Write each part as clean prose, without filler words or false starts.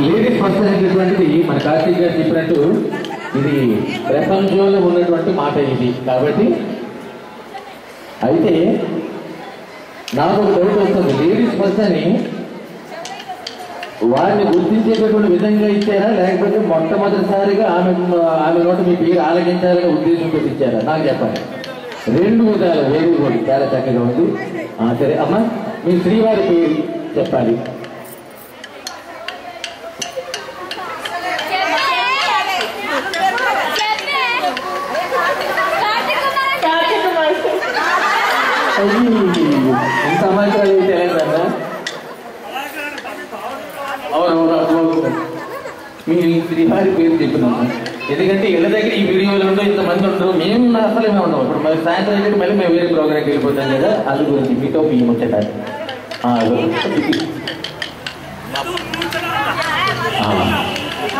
Ladies first అనేటువంటిది మన కార్తీక్ గారు చెప్పినట్టు ఇది ప్రపంచంలో ఉన్నటువంటి మాట ఇది. కాబట్టి అయితే నాకు ఒక డౌట్ వస్తుంది, లేడీస్ ఫస్ట్ అని వారిని గుర్తించేటటువంటి విధంగా ఇచ్చారా, లేకపోతే మొట్టమొదటిసారిగా ఆమె నోట మీ పేరు ఆలకించాలనే ఉద్దేశంతో ఇచ్చారా? నాకు చెప్పండి. రెండు విధాలు వేరు కూడా చాలా చక్కగా ఉంది. సరే అమ్మ, మీ శ్రీవారి పేరు చెప్పాలి. ఎంత సమాచారాలు తెలియదా? అవునవును, మీ శ్రీవారి పేరు చెప్పినాము. ఎందుకంటే ఇళ్ళ దగ్గర ఈ వీడియోలు ఉండవు, ఇంతమంది ఉండరు, మేము అసలు మేము ఉన్నాం. ఇప్పుడు మరి సాయంత్రం అయితే మళ్ళీ మేము వేరే ప్రోగ్రామ్కి వెళ్ళిపోతాం కదా, అది గురించి మీతో మీ ముచ్చట.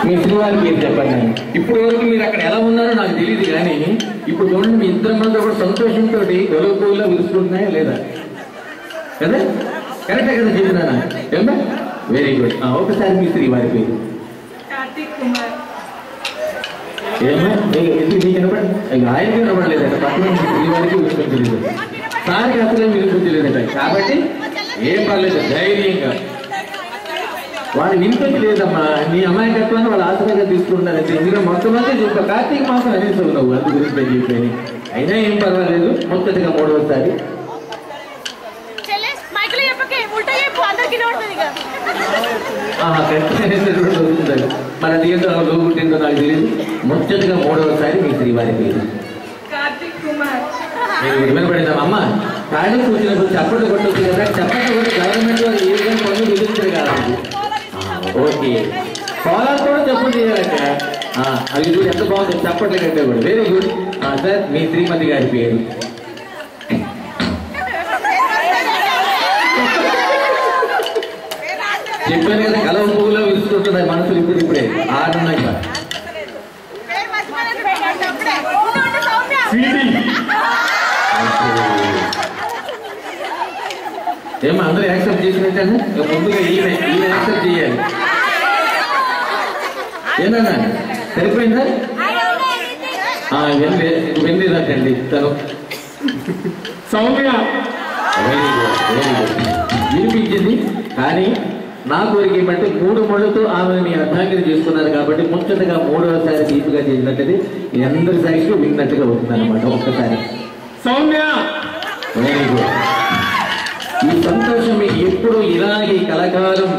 మీ శ్రీవారి పేరు చెప్పండి. ఇప్పుడు వరకు మీరు అక్కడ ఎలా ఉన్నారో నాకు తెలియదు, కానీ ఇప్పుడు చూడండి మీ ఇద్దరు మంది కూడా సంతోషంతో గొలవలో విరుస్తున్నాయా లేదా కదా? కరెక్టే కదా చెప్పినానా? ఏమా వెరీ గుడ్. ఒకసారి మీ శ్రీవారి పేరు. ఏమా ఎందుకు నీకు వినపడి ఆయనకి వినపడలేదట, పక్కన శ్రీవారికి వినిపించలేదు, సారికి అసలే వినిపించలేదట. కాబట్టి ఏం పర్లేదు, ధైర్యంగా వాళ్ళు వినిపించలేదమ్మా. నీ అమాయకత్వాన్ని వాళ్ళు ఆశ్రయంగా తీసుకుంటారంటే ఎందుకంటే మొట్టమొదటి చెప్పా కార్తీక మాసం అనేసి ఉన్నావు, అందు గురించి చెప్పాను. అయినా ఏం పర్వాలేదు. మొదటిగా మూడవసారి మన దీంట్లో లోగుంటుందో నాకు తెలియదు. మొదటిగా మూడవసారి మీ శ్రీవారి పేరు. మీరు వినపడిందామా అమ్మ? ఖాళీ కూర్చున్నప్పుడు చప్పట్లు కొట్టవచ్చు కదా, చప్పట్లు కొట్టి గవర్నమెంట్ వారు ఏ విధంగా పనులు విధించారు కదా. ఓకే, పోలాలు కూడా చప్పట్లు చేయాలంట. అవి చూడు ఎంత బాగుంది, చప్పట్లు కంటే కూడా. Very good. సార్ మీ శ్రీమతి గారి పేరు. చెప్పాను కదా, కలవ పువ్వులో విరుచుకుంటున్నాయి మనసులు ఇప్పుడిప్పుడే. ఆడున్నాయి ఏమో అందరూ యాక్సెప్ట్ చేసినట్టు ముందుగా ఈయన యాక్సెప్ట్ చేయాలి. ఏమన్నా సరిపోయిందా? వెళ్ళేదంటండి తను Soumya. Very good, very good. వినిపించింది. కానీ నా కోరిక ఏమంటే 3 ముళ్ళతో ఆమెను మీ అర్థాంగిరి చేసుకున్నారు కాబట్టి ముచ్చటగా మూడవసారి తీపిగా చేసినట్టు అందరి సాక్షి విన్నట్టుగా అవుతుంది అనమాట. ఒక్కసారి సౌమ్య. Very good. ఈ సంతోషం మీకు ఎప్పుడు ఇలాగే కలకాలం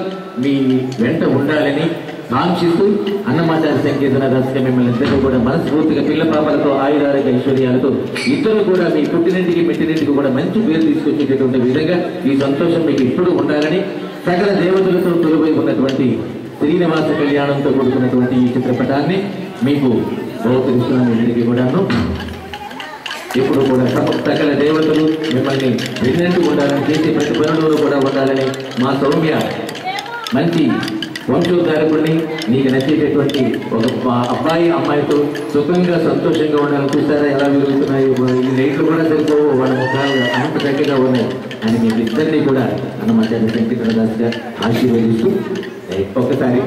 మీ వెంట ఉండాలని కాంక్షిస్తూ అన్నమాచార సంకీర్తన రాష్ట్ర మిమ్మల్ని ఇద్దరు కూడా మనస్ఫూర్తిగా పిల్ల పాపలతో ఆయురారోగ్య ఐశ్వర్యాలతో ఇద్దరు కూడా మీ పుట్టినింటికి మెట్టినింటికి కూడా మంచి పేరు తీసుకొచ్చేటటువంటి విధంగా ఈ సంతోషం మీకు ఎప్పుడు ఉండాలని సకల దేవతలతో తొలిపై ఉన్నటువంటి శ్రీనివాస కళ్యాణంతో కూడుకున్నటువంటి ఈ చిత్రపటాన్ని మీకు బహుకరిస్తున్నాను. కూడాను ఇప్పుడు కూడా సకల దేవతలు మిమ్మల్ని విన్నట్టు ఉండాలని, చేసే ప్రతి పనులలో కూడా ఉండాలని మా సౌమ్య మంచి వంశోద్ధారకుడిని నీకు నచ్చేటటువంటి ఒక అబ్బాయి అమ్మాయితో సుఖంగా సంతోషంగా ఉండాలని. చూస్తారా ఎలా విరుగుతున్నాయి, ఈ లైట్లు కూడా సరిపోవు, వాళ్ళ ముఖాలు అంత చక్కగా ఉన్నాయి అని మీకు ఇద్దరినీ కూడా అన్నమాట సంకీర్తన దాస్గా ఆశీర్వదిస్తూ ఒకసారి